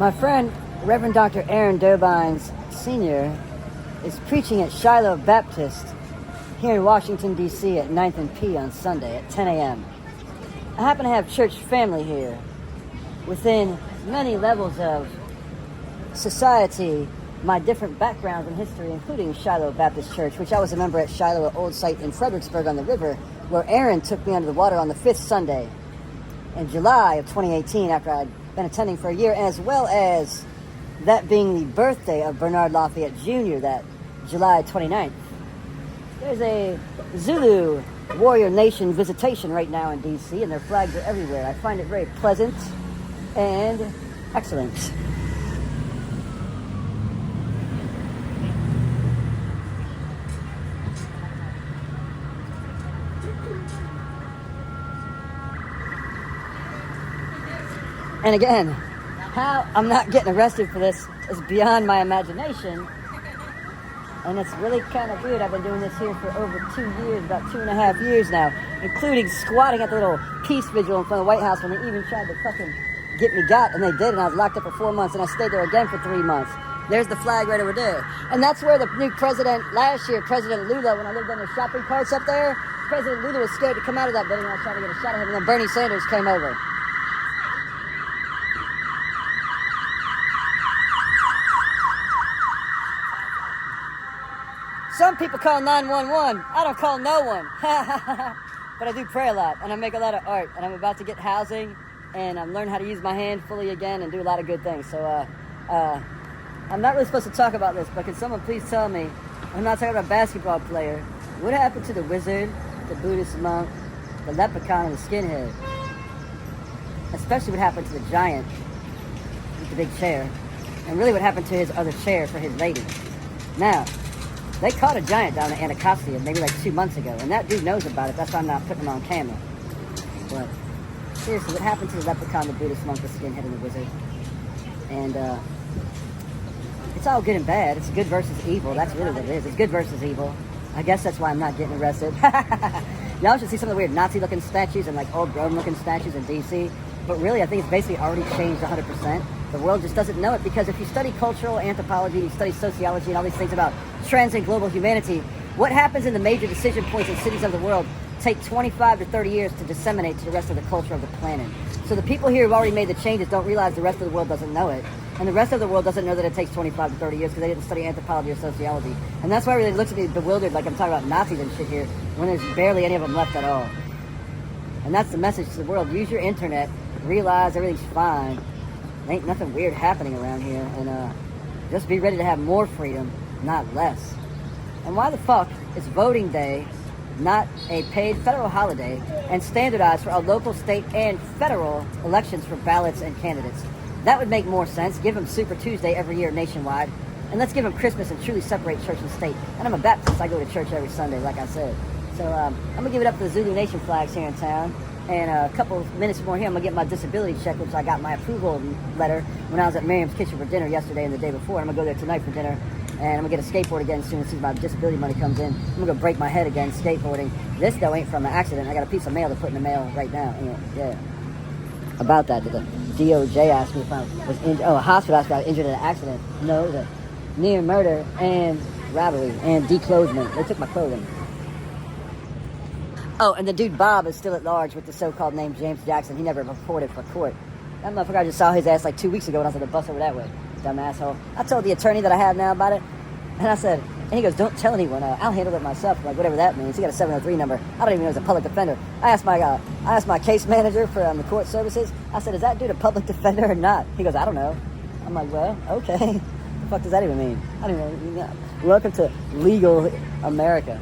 My friend, Reverend Dr. Aaron Dobines Sr., is preaching at Shiloh Baptist here in Washington, D.C. at 9th and P on Sunday at 10 a.m. I happen to have church family here within many levels of society, my different backgrounds and history, including Shiloh Baptist Church, which I was a member at Shiloh Old Site in Fredericksburg on the river, where Aaron took me under the water on the 5th Sunday in July of 2018 after I'd been attending for a year, as well as that being the birthday of Bernard Lafayette Jr., that July 29th. There's a Zulu warrior nation visitation right now in D.C., and their flags are everywhere. I find it very pleasant and excellent. And again, how I'm not getting arrested for this is beyond my imagination. And it's really kind of weird. I've been doing this here for over 2 years, about 2.5 years now, including squatting at the little peace vigil in front of the White House when they even tried to fucking get me got, and they did, and I was locked up for 4 months, and I stayed there again for 3 months. There's the flag right over there. And that's where the new president, last year, President Lula, when I lived on the shopping carts up there, President Lula was scared to come out of that building, and I was trying to get a shot of him, and then Bernie Sanders came over. Some people call 911. I don't call no one. But I do pray a lot, and I make a lot of art, and I'm about to get housing, and I'm learning how to use my hand fully again and do a lot of good things. So I'm not really supposed to talk about this, but can someone please tell me, I'm not talking about a basketball player, what happened to the wizard, the Buddhist monk, the leprechaun, and the skinhead? Especially what happened to the giant with the big chair, and really what happened to his other chair for his lady. Now, they caught a giant down in Anacostia maybe like 2 months ago, and that dude knows about it. That's why I'm not putting him on camera. But seriously, what happened to the leprechaun, the Buddhist monk, the skinhead, and the wizard? And it's all good and bad. It's good versus evil. That's really what it is. It's good versus evil. I guess that's why I'm not getting arrested. Y'all should see some of the weird Nazi-looking statues and like old Rome-looking statues in D.C. But really, I think it's basically already changed 100%. The world just doesn't know it, because if you study cultural anthropology, you study sociology and all these things about trends in global humanity, what happens in the major decision points in cities of the world take 25 to 30 years to disseminate to the rest of the culture of the planet. So the people here who've already made the changes don't realize the rest of the world doesn't know it. And the rest of the world doesn't know that it takes 25 to 30 years because they didn't study anthropology or sociology. And that's why everybody looks at me bewildered like I'm talking about Nazis and shit here, when there's barely any of them left at all. And that's the message to the world. Use your internet. Realize everything's fine. There ain't nothing weird happening around here, and just be ready to have more freedom, not less. And why the fuck is voting day not a paid federal holiday and standardized for our local, state, and federal elections for ballots and candidates? That would make more sense. Give them Super Tuesday every year nationwide, and let's give them Christmas and truly separate church and state. And I'm a Baptist. I go to church every Sunday, like I said. So I'm going to give it up to the Zulu Nation flags here in town. And a couple of minutes more here, I'm going to get my disability check, which I got my approval letter when I was at Miriam's Kitchen for dinner yesterday and the day before. I'm going to go there tonight for dinner, and I'm going to get a skateboard again as soon as my disability money comes in. I'm going to break my head again skateboarding. This, though, ain't from an accident. I got a piece of mail to put in the mail right now. Yeah. About that, the DOJ asked me if I was injured. Oh, a hospital asked me if I was injured in an accident. No, the near murder and robbery and declothement. They took my clothing. Oh, and the dude Bob is still at large with the so-called name James Jackson. He never reported for court. That motherfucker, I just saw his ass like 2 weeks ago when I was on the bus over that way. Dumb asshole. I told the attorney that I have now about it, and I said, and he goes, don't tell anyone. I'll handle it myself. I'm like, whatever that means. He got a 703 number. I don't even know he's a public defender. I asked my case manager for the court services. I said, is that dude a public defender or not? He goes, I don't know. I'm like, well, okay. The fuck does that even mean? I don't even know. Welcome to legal America.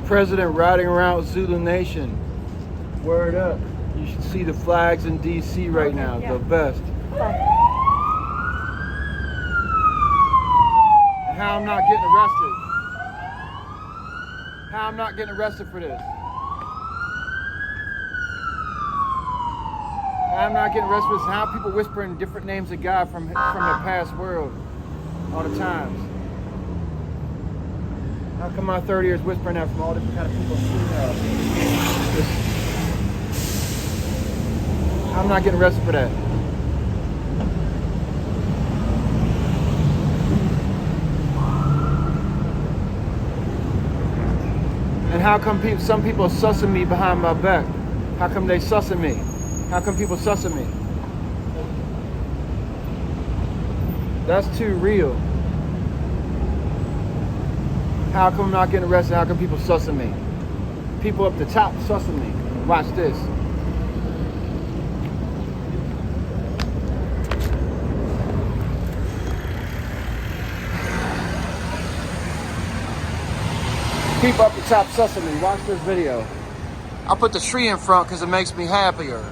President riding around Zulu Nation. Word up. You should see the flags in DC right now. The best. And how I'm not getting arrested. How I'm not getting arrested for this. How I'm not getting arrested for this. How people whispering different names of God from the past world all the times. How come my 30 years whispering that from all different kind of people? I'm not getting arrested for that. And how come some people are sussing me behind my back? How come they sussing me? How come people sussing me? That's too real. How come I'm not getting arrested? How come people sussing me? People up the top sussing me. Watch this. People up the top sussing me. Watch this video. I'll put the tree in front because it makes me happier.